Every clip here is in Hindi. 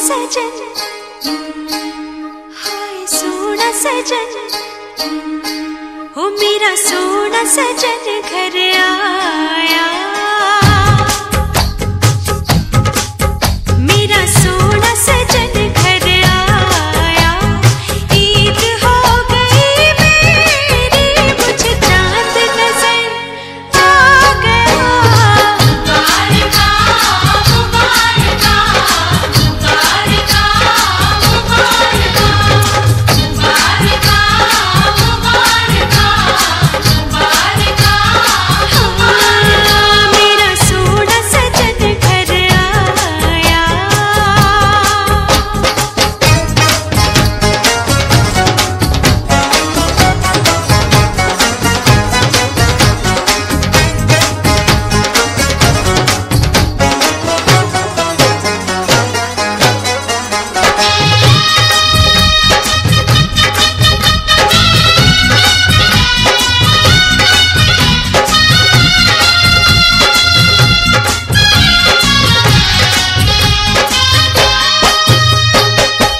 सजन, हाय सोना सजन, हो मेरा सोना सजन घर आया। मेरा सोना सजन घर आया, ईद हो गई मेरी, मुझे चांद नजर आ गया। मुबारका मुबारका मुबारका मुबारका मुबारका मुबारका मुबारका। मेरा सोना सजन घर आया।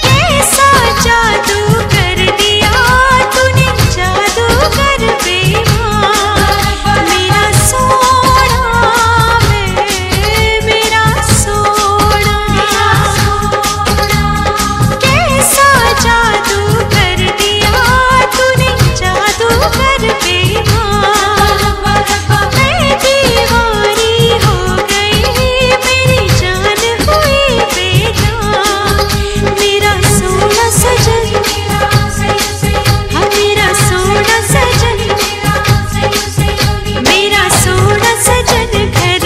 कैसा जादू कर दिया तूने, जादूगर बेईमान। मेरा सोना मेरा सोना, कैसा जादू कर दिया तूने, जादूगर बेईमान। मैं दीवानी हो गई, मेरी जान हुई बेजान। मेरा सोना सजन, हाँ मेरा सोना सजन, मेरा सोना सजन घर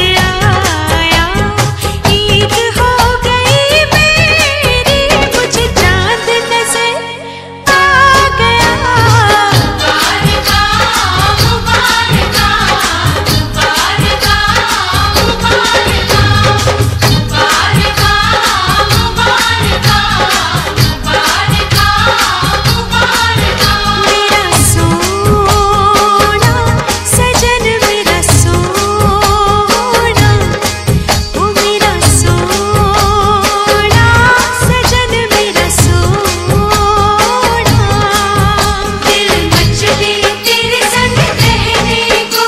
आया। ईद हो गई मेरी, मुझे चांद नजर आ गया। मुबारका मुबारका मुबारका मुबारका मुबारका मुबारका मुबारका मुबारका। मेरा सोना सजन, मेरा सोना, ओ मेरा सोना सजन, मेरा सोना। दिल मचले तेरे संग रहने को,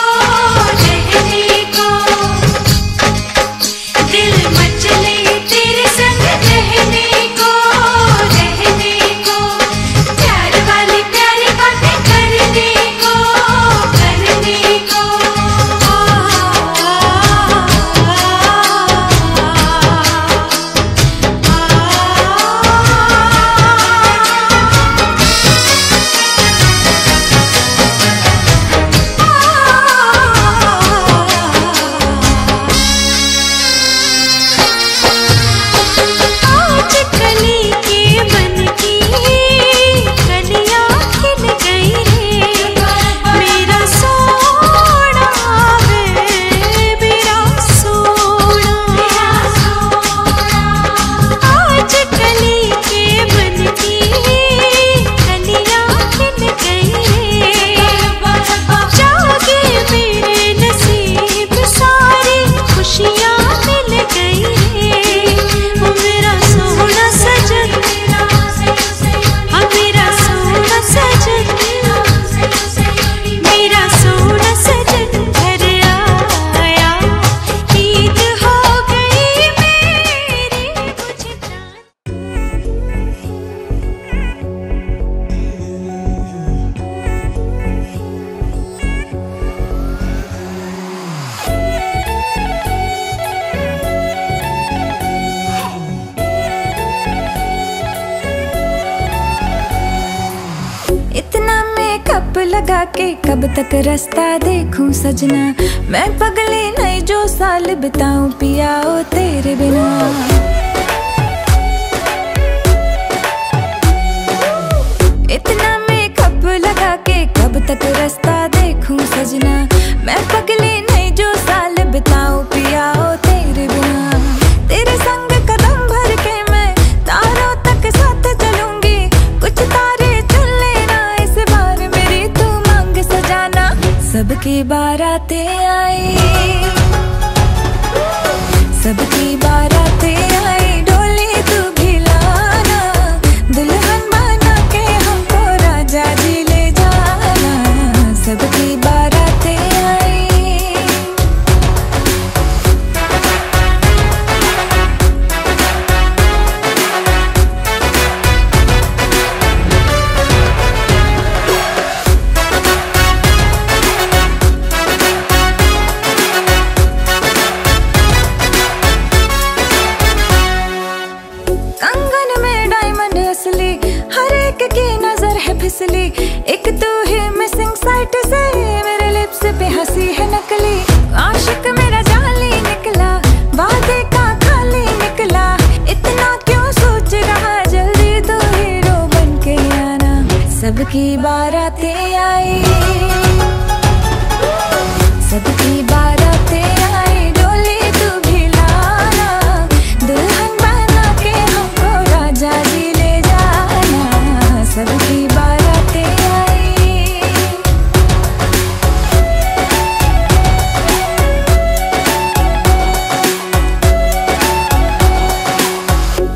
रहने को। दिल मचले तेरे संग रहने को, रहने को। प्यार वाली प्यारी बातें करने को, करने को। आज कली के मन की कलियां खिल गई रे। मेरा सोना मेरा सोना, आज कली के मन की कलियां खिल गई रे। जागे मेरे नसीब, सारी खुशियां मिल गई रे। ओ मेरा सोना सजन, हाँ मेरा सोना सजन, मेरा सोना सजन घर आया। ईद हो गई मेरी, मुझे चांद। इतना मेकअप लगा के कब तक रास्ता देखूं सजना। मैं पगली नहीं जो साल बिताऊं पिया ओ तेरे बिना। इतना मेकअप लगा के कब तक रास्ता देखूं सजना। मैं पगली नहीं जो साल बिताऊं पिया ओ तेरे बिना। तेरे संग कदम भर के मैं तारों तक साथ चलूंगी। कुछ तारे चुन लेना इस बार मेरी तू मांग सजाना। सबकी बारातें आई, सबकी बारातें आई, डोली तू भी ला। फिसली। एक तू ही मिसिंग साइट से मेरे लिप्स पे हंसी है नकली। आशिक मेरा जाली निकला, वादे का खाली निकला। इतना क्यों सोच रहा, जल्दी तो हीरो बन के आना। सबकी बारातें आई, सबकी बारातें आई, डोली तू भी लाना। दुल्हन बना के हमको राजा जी ले जाना। सबकी बारातें आई।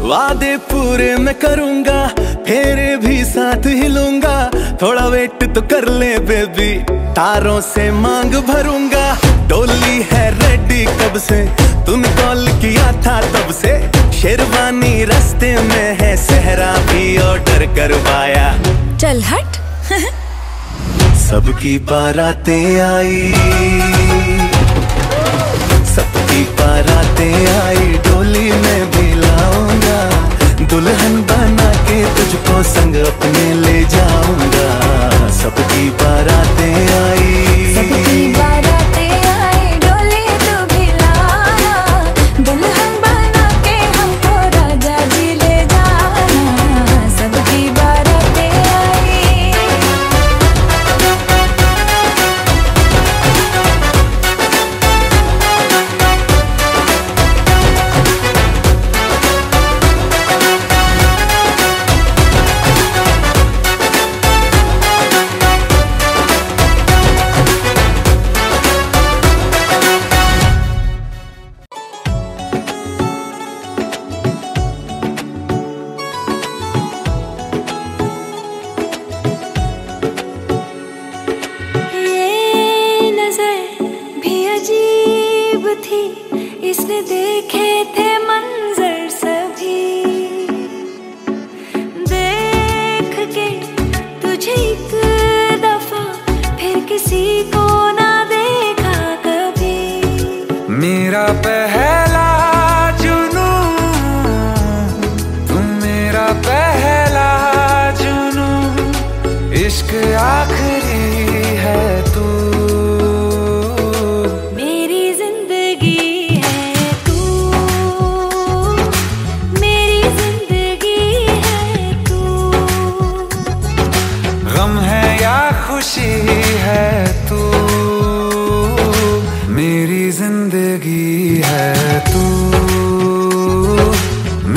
वादे पूरे मैं करूंगा, फेरे भी साथ हिलूंगा। थोड़ा वेट तो कर ले बेबी, तारों से मांग भरूंगा। डोली है रेडी कब से, तूने कॉल किया था तब से। शेरवानी रास्ते में है, सहरा भी ऑर्डर करवाया। चल हट। सबकी बारातें आई, सबकी बारातें आई, डोली में भी लाऊंगा। दुल्हन बना के तुझको संग अपने ले जाऊंगा। सबकी बारातें आई, सबकी बारातें आई, डोली तू भी लाना। दुल्हन बना के हमको राजा जी ले जाना। सबकी बारातें आई। ये नजर भी अजीब थी, इसने देखे थे मंजर सभी। देख के तुझे एक दफा, फिर किसी को ना देखा कभी। मेरा पहला जुनू, तुम मेरा पहला जुनू। इश्क आखिरी है तू, मेरी जिंदगी है तू, मेरी जिंदगी है तू। गम है या खुशी है तू, मेरी जिंदगी है तू,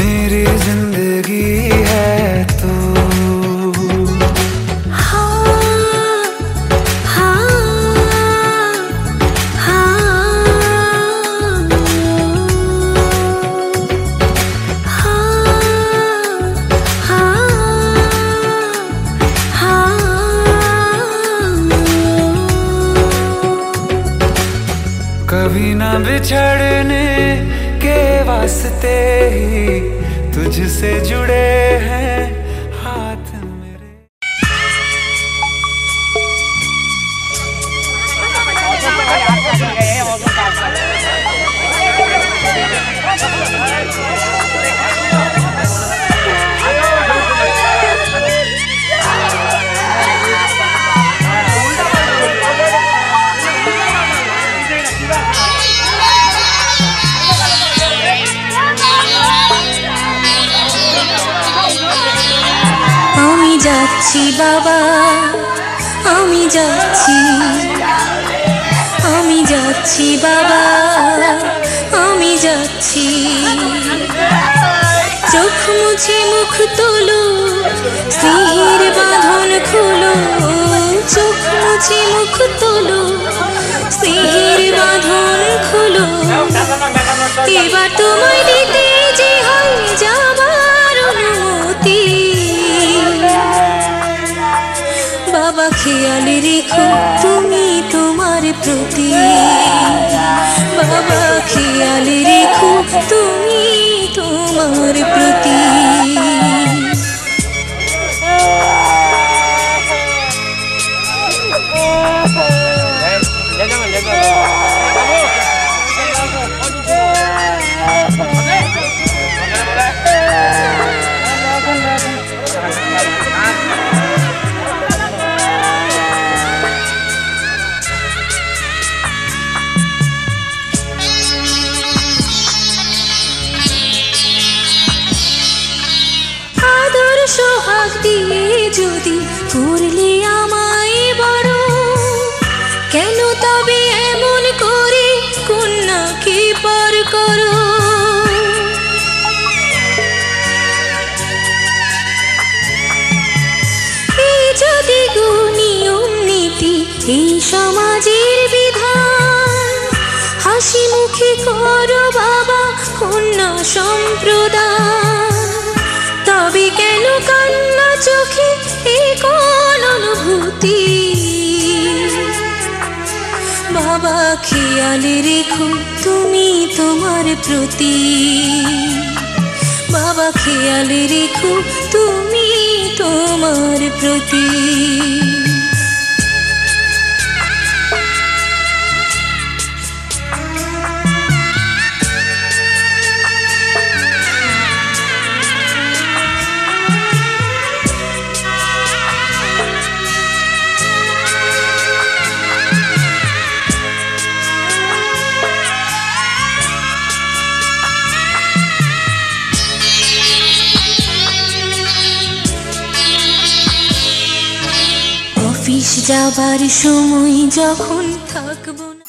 मेरी जिंदगी है तू। कभी ना बिछड़ने के वास्ते ही तुझसे जुड़े हैं हाथ मेरे। আমি যাচ্ছি বাবা, আমি যাচ্ছি, আমি যাচ্ছি বাবা, আমি যাচ্ছি। চোখ মুছে মুখ তোলো, স্নেহের বাঁধন খুলো। চোখ মুছে মুখ তোলো, স্নেহের বাঁধন খুলো। এবার তোমায় দিতে যে হয় যাবার অনুমতি। বাবা খেয়াল রেখো তুমি তোমার প্রতি। বাবা খেয়াল রেখো তুমি তোমার প্রতি। যদি করলে আমায় বড়, কেন তবে এমন করে কন্যাকে পর করো? এই যদি গো নিয়ম নীতি, এই সমাজের বিধান, হাসি মুখে করো বাবা কন্যা সম্প্রদান, তবে কেন কান্না চোখে এই কোন অনুভূতি? বাবা খেয়াল রেখো তুমি তোমার প্রতি, বাবা খেয়াল রেখো তুমি তোমার প্রতি। অফিস যাবার সময় যখন থাকবো না,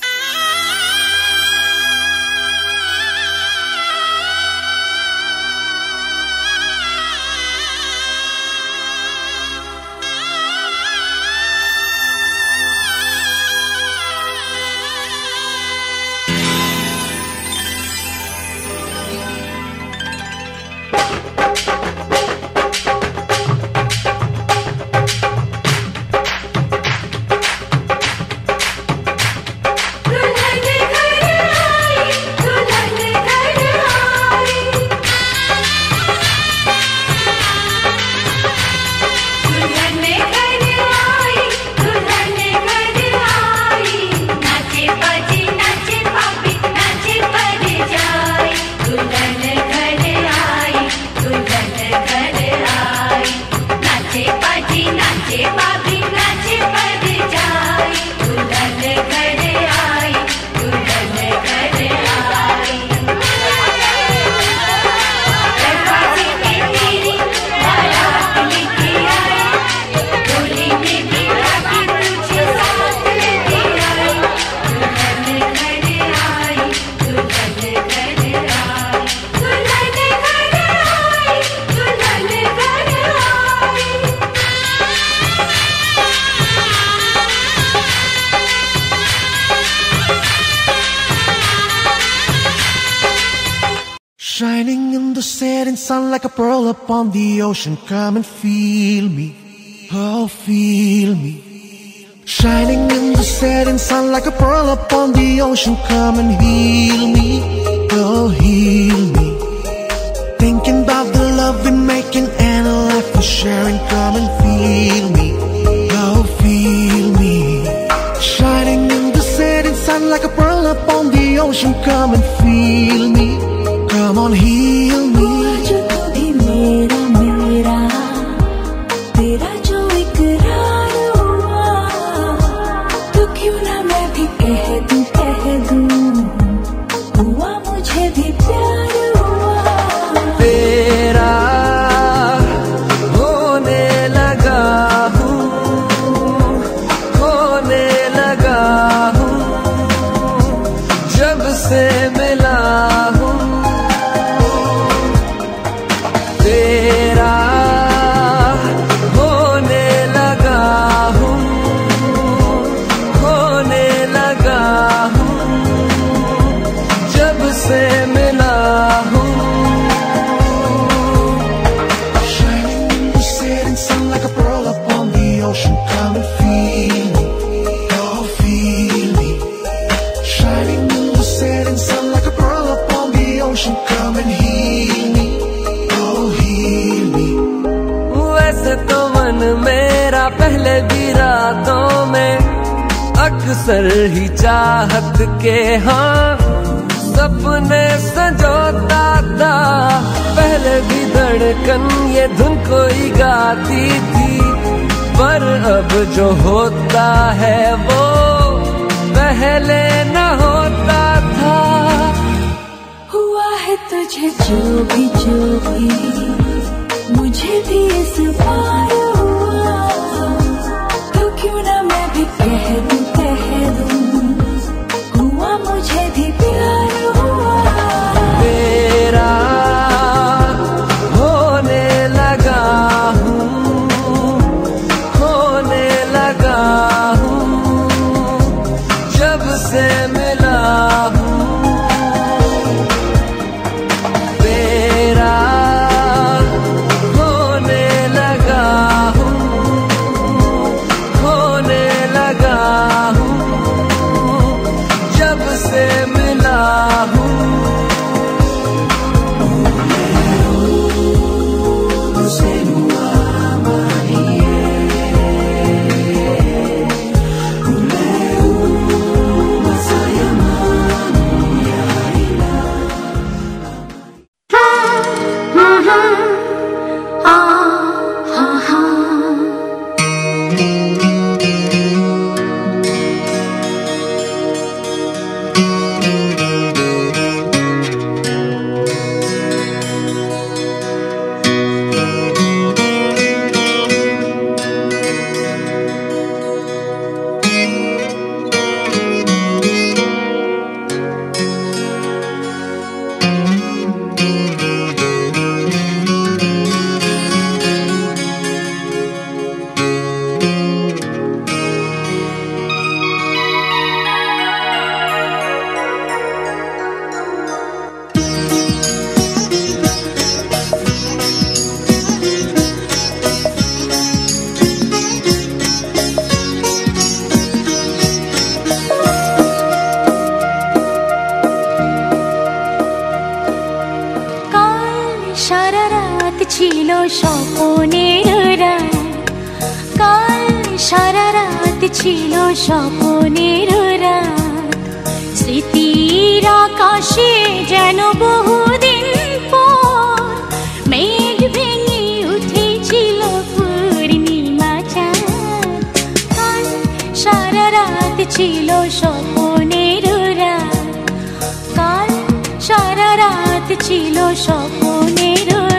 Shining in the setting sun like a pearl upon the ocean. Come and feel me, oh feel me. Shining in the setting sun like a pearl upon the ocean. Come and heal me, oh heal me. Thinking about the love we're making and a life we're sharing. Come and feel me, oh feel me. Shining in the setting sun like a pearl upon the ocean. Come and feel me, come on heal me. जो तू भी मेरा मेरा, तेरा जो इकरार हुआ, तो क्यों ना मैं भी कह दूं, हुआ मुझे भी प्यार हुआ। तेरा होने लगा हूँ, होने लगा हूँ, जब से मिला हूँ। तेरा होने लगा हूँ, होने लगा हूँ, जब से मिला हूँ। Shining in the setting sun like a pearl upon the ocean. Come and feel me, oh feel me. Shining in the setting sun like a pearl upon the ocean. Come and heal me, oh heal me. वैसे तो मन मेरा पहले भी रातों में अक्सर ही चाहत के हाँ सपने संजोता था। पहले भी धड़कन ये धुन कोई गाती थी, पर अब जो होता है वो पहले न होता था। हुआ है तुझे जो भी मुझे भी इस बार हुआ, ছিল স্বপ্নের রাত, কাল সারা রাত ছিল স্বপ্নের রাত। স্মৃতির আকাশে যেন বহুদিন পর মেঘ ভেঙে উঠেছিল পূর্ণিমা চাঁদ। কাল সারা রাত ছিল স্বপ্নের রাত, কাল সারা রাত ছিল স্বপ্নের রাত।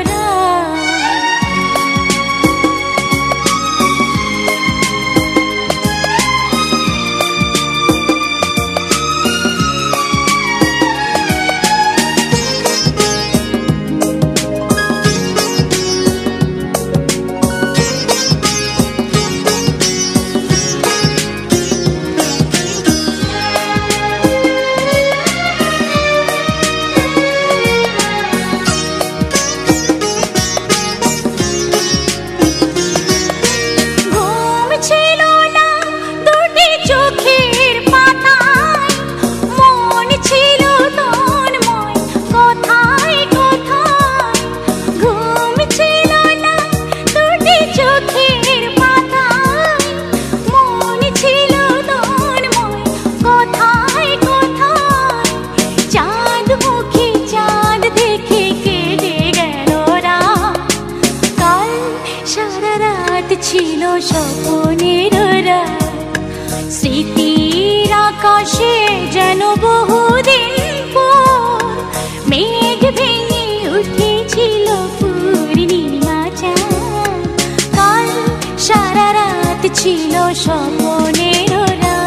ছিল স্বপ্নের রাত, স্মৃতির আকাশে যেন বহুদিন পর মেঘ ভেঙে উঠেছিল পূর্ণিমা চাঁদ। কাল সারা রাত ছিল স্বপ্নের রাত।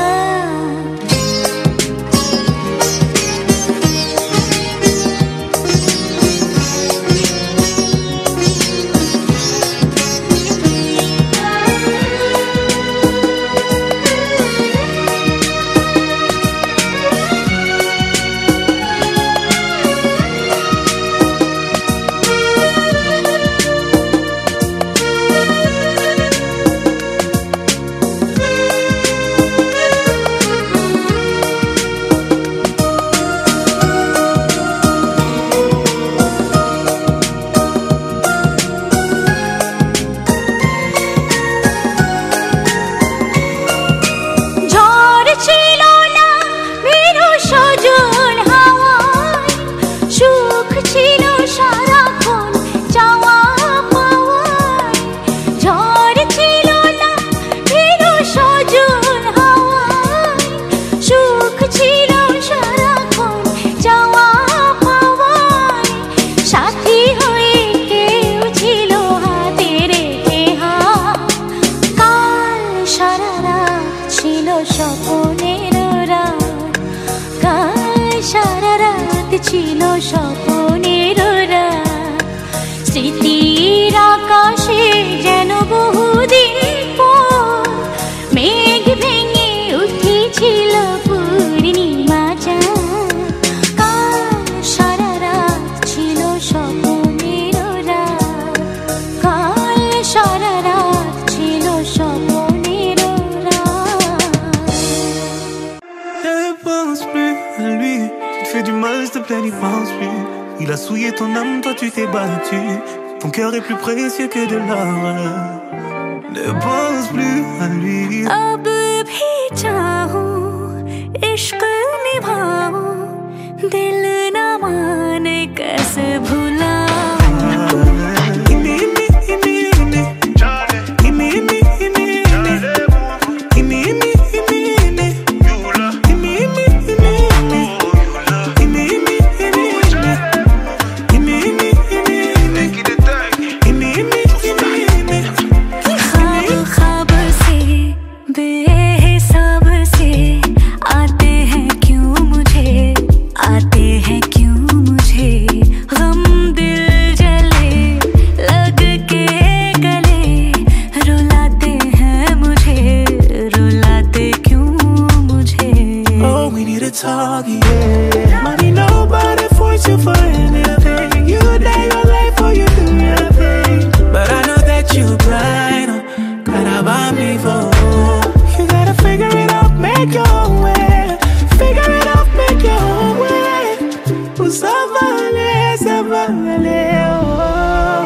ছিল স্বপ্নের রাত, স্মৃতির আকাশে যেন বহুদিন পর মেঘ ভেঙে উঠেছিল পূর্ণিমা চাঁদ। কাল সারা রাত ছিল স্বপ্নের রাত, কাল সারা রাত ছিল স্বপ্নের রাত। Fais du mal, s'il te plaît, n'y pense plus. Il a souillé ton âme, toi tu t'es battu. Ton cœur est plus précieux que de l'or. Ne pense plus à lui. अब भी चाहूं, इश्क निभाऊं, दिल न माने कैसे भुलाऊं। Talk, yeah. Money, nobody force you for anything. You die your life for you do your thing. But I know that you blind. Gotta buy me for. You gotta figure it out, make your way. Figure it out, make your way. Ça va aller, oh.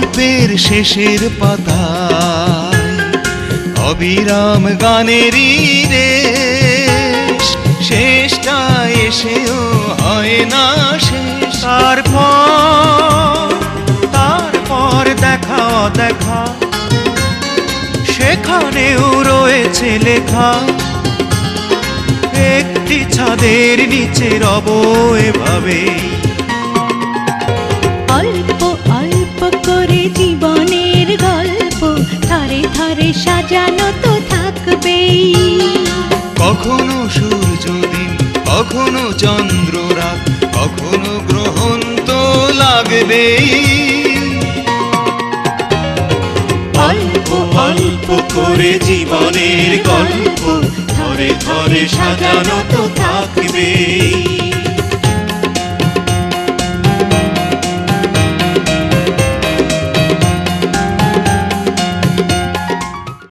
গল্পের শেষের পাতায় অবিরাম গানেরই রেশ, শেষটা এসেও হয় না শেষ। তারপর দেখা দেখা সেখানেও রয়েছে লেখা, একটি ছাদের নিচে রব এভাবে। অল্প অল্প করে জীবনের গল্প ধারে ধারে সাজানো তো থাকবেই। কখনো সূর্যদিন, কখনো চন্দ্র রাত, কখনো গ্রহণ তো লাগবেই। অল্প অল্প করে জীবনের গল্প ধরে ধরে সাজানো তো থাকবেই।